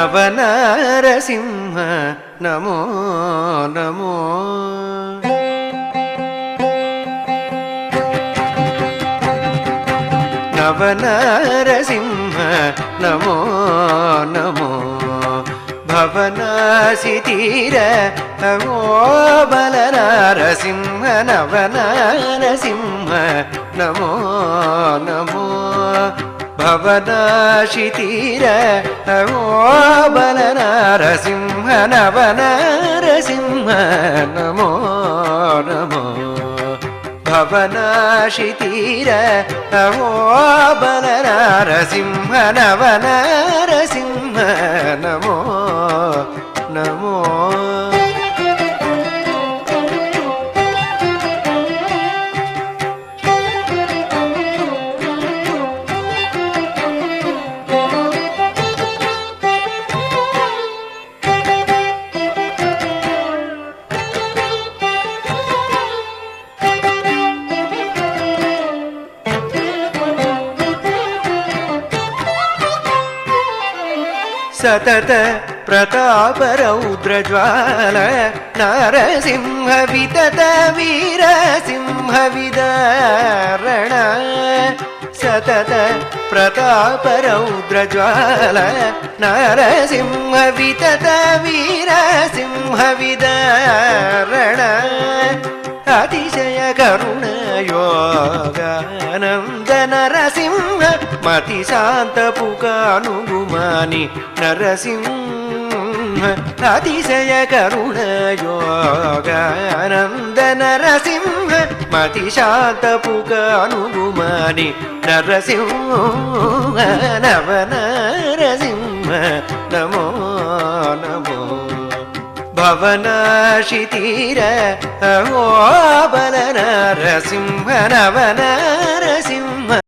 నవనరసింహ నమో నమో. నవనరసింహ నమో నమో. భవనాశితీర ఓ బలనరసింహ నవనరసింహ నమో నమో. భవనాశితీర ఓ బలనరసింహ నవనరసింహ నమో నమో. భవనాశితీర ఓ బలనరసింహ నవనరసింహ నమో నమో. సతత ప్రతాప రౌద్రజ్వాల నరసింహ వితత వీరసింహ విదారణ. సతత ప్రతాప రౌద్రజ్వాల నరసింహ వితత వీరసింహ విదారణ. అతిశయ కరుణ యోగానంద నరసింహ మతి శాంత పుకానుగుమాని నరసింహ. అతిశయ కరుణ యోగానంద నరసింహ మతి శాంత పుకానుగుమాని నరసింహ. నవనరసింహ నమో నమో. భవనాశితీర ఓ బలనరసింహ నవనరసింహ